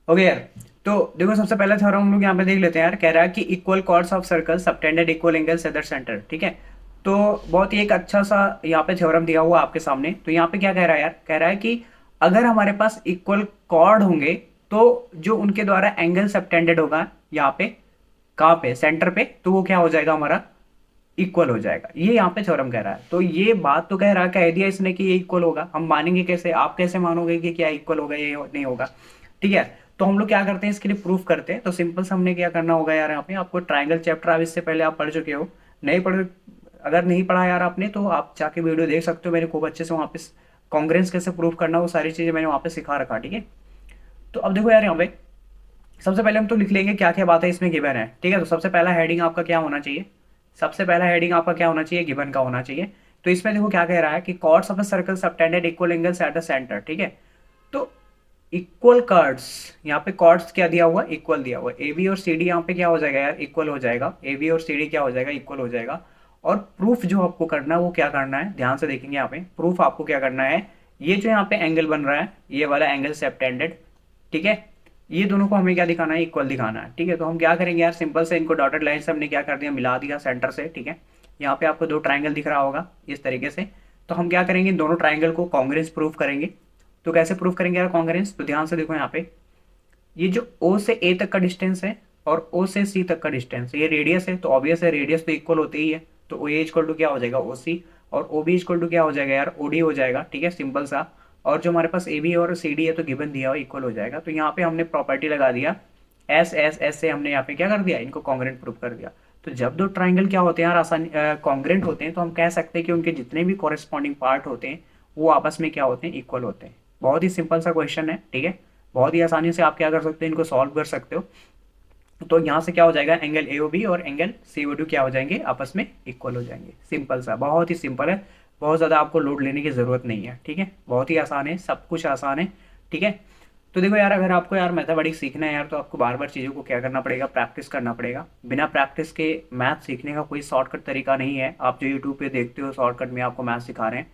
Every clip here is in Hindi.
ओके यार। तो देखो सबसे पहला थ्योरम हम लोग यहाँ पे देख लेते हैं यार। कह रहा है कि equal chords of circle subtended equal angles at the centre. ठीक है। तो बहुत ही एक अच्छा सा यहाँ पे थ्योरम दिया हुआ आपके सामने। तो यहाँ पे क्या कह रहा है यार, कह रहा है कि अगर हमारे पास इक्वल कॉर्ड होंगे तो जो उनके द्वारा एंगल सबटेंडेड होगा यहाँ पे, कहाँ पे, सेंटर पे, तो वो क्या हो जाएगा हमारा, इक्वल हो जाएगा। ये यहाँ पे थ्योरम कह रहा है। तो ये बात तो कह रहा है, कह दिया इसने कि ये इक्वल होगा। हम मानेंगे कैसे, आप कैसे मानोगे कि क्या इक्वल होगा ये नहीं होगा। ठीक है। तो हम लोग क्या करते हैं, इसके लिए प्रूफ करते हैं। तो सिंपल से हमने क्या करना होगा यार, यहाँ पे आपको ट्राइंगल चैप्टर आप इससे पहले आप पढ़ चुके हो, नहीं पढ़, अगर नहीं पढ़ा यार आपने तो आप जाके वीडियो देख सकते हो। मैंने खूब अच्छे से वहाँ पे कॉन्ग्रेंस कैसे प्रूफ करना, वो सारी चीजें मैंने वहाँ पे सिखा रखा। ठीक है। तो अब देखो यार यहाँ पे सबसे पहले हम तो लिख लेंगे क्या क्या बात है इसमें गिवन है। ठीक है। तो सबसे पहला हेडिंग आपका क्या होना चाहिए, सबसे पहला हेडिंग आपका क्या होना चाहिए, गिवन का होना चाहिए। तो इसमें देखो क्या कह रहा है कि chords of a circle subtended equal angles at the centre. ठीक है। तो इक्वल कार्ड्स, यहाँ पे कॉर्ड्स क्या दिया हुआ, इक्वल दिया हुआ। ए बी और सी डी यहाँ पे क्या हो जाएगा यार, इक्वल हो जाएगा। ए बी और सी डी क्या हो जाएगा, इक्वल हो जाएगा। और प्रूफ जो आपको करना है वो क्या करना है, ध्यान से देखेंगे यहाँ पे प्रूफ आपको क्या करना है। ये जो यहाँ पे एंगल बन रहा है, ये वाला एंगल सबटेंडेड, ठीक है, ये दोनों को हमें क्या दिखाना है, इक्वल दिखाना है। ठीक है। तो हम क्या करेंगे यार, सिंपल से इनको डॉटेड लाइन से हमने क्या कर दिया, मिला दिया सेंटर से। ठीक है। यहाँ पे आपको दो ट्राइंगल दिख रहा होगा इस तरीके से। तो हम क्या करेंगे, दोनों ट्राइंगल को कॉन्ग्रेंस प्रूफ करेंगे। तो कैसे प्रूफ करेंगे यार कॉन्ग्रेंस, तो ध्यान से देखो यहाँ पे, ये जो ओ से ए तक का डिस्टेंस है और ओ से सी तक का डिस्टेंस, ये रेडियस है। तो ऑब्वियस है रेडियस तो इक्वल होते ही है। तो ओ ए इक्वल टू क्या हो जाएगा, ओ सी, और ओ बी इक्वल टू क्या हो जाएगा यार, ओ डी हो जाएगा। ठीक है, सिंपल सा। और जो हमारे पास ए बी और सी डी है तो गिवन दिया हुआ इक्वल हो जाएगा। तो यहाँ पे हमने प्रॉपर्टी लगा दिया, एस एस एस से हमने यहाँ पे क्या कर दिया, इनको कॉन्ग्रेंट प्रूफ कर दिया। तो जब दो ट्राइंगल क्या होते हैं यार, आसानी कॉन्ग्रेंट होते हैं, तो हम कह सकते हैं कि उनके जितने भी कॉरेस्पॉन्डिंग पार्ट होते हैं वो आपस में क्या होते हैं, इक्वल होते हैं। बहुत ही सिंपल सा क्वेश्चन है। ठीक है। बहुत ही आसानी से आप क्या कर सकते हो, इनको सॉल्व कर सकते हो। तो यहाँ से क्या हो जाएगा, एंगल ए ओ बी और एंगल सी ओ डी क्या हो जाएंगे, आपस में इक्वल हो जाएंगे। सिंपल सा, बहुत ही सिंपल है। बहुत ज़्यादा आपको लोड लेने की ज़रूरत नहीं है। ठीक है। बहुत ही आसान है, सब कुछ आसान है। ठीक है। तो देखो यार, अगर आपको यार मैथमेटिक्स सीखना है यार, तो आपको बार बार चीज़ों को क्या करना पड़ेगा, प्रैक्टिस करना पड़ेगा। बिना प्रैक्टिस के मैथ सीखने का कोई शॉर्टकट तरीका नहीं है। आप जो यूट्यूब पे देखते हो शॉर्टकट में आपको मैथ सिखा रहे हैं,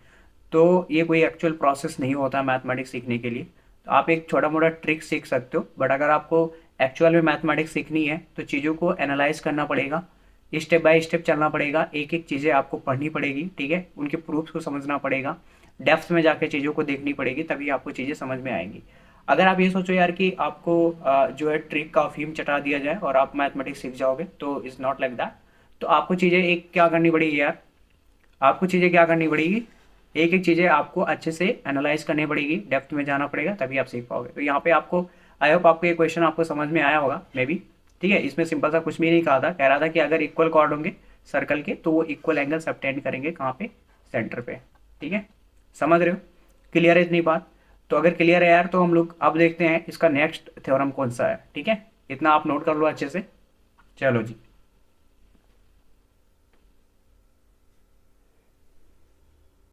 तो ये कोई एक्चुअल प्रोसेस नहीं होता मैथमेटिक्स सीखने के लिए। तो आप एक छोटा मोटा ट्रिक सीख सकते हो, बट अगर आपको एक्चुअल में मैथमेटिक्स सीखनी है तो चीज़ों को एनालाइज करना पड़ेगा, स्टेप बाय स्टेप चलना पड़ेगा, एक एक चीज़ें आपको पढ़नी पड़ेगी। ठीक है। उनके प्रूफ्स को समझना पड़ेगा, डेप्थ में जाके चीज़ों को देखनी पड़ेगी, तभी आपको चीज़ें समझ में आएंगी। अगर आप ये सोचो यार कि आपको जो है ट्रिक का अफीम चटा दिया जाए और आप मैथमेटिक्स सीख जाओगे, तो इज़ नॉट लाइक दैट। तो आपको चीज़ें एक क्या करनी पड़ेगी यार, आपको चीज़ें क्या करनी पड़ेगी, एक एक चीज़ें आपको अच्छे से एनालाइज करनी पड़ेगी, डेप्थ में जाना पड़ेगा, तभी आप सीख पाओगे। तो यहाँ पे आपको, आई होप आपको ये क्वेश्चन आपको समझ में आया होगा मे बी। ठीक है। इसमें सिंपल सा कुछ भी नहीं कहा था, कह रहा था कि अगर इक्वल कॉर्ड होंगे सर्कल के तो वो इक्वल एंगल सबटेंड करेंगे कहाँ पे, सेंटर पे। ठीक है। समझ रहे हो, क्लियर है इतनी बात। तो अगर क्लियर है यार, तो हम लोग अब देखते हैं इसका नेक्स्ट थ्योरम कौन सा है। ठीक है। इतना आप नोट कर लो अच्छे से। चलो जी।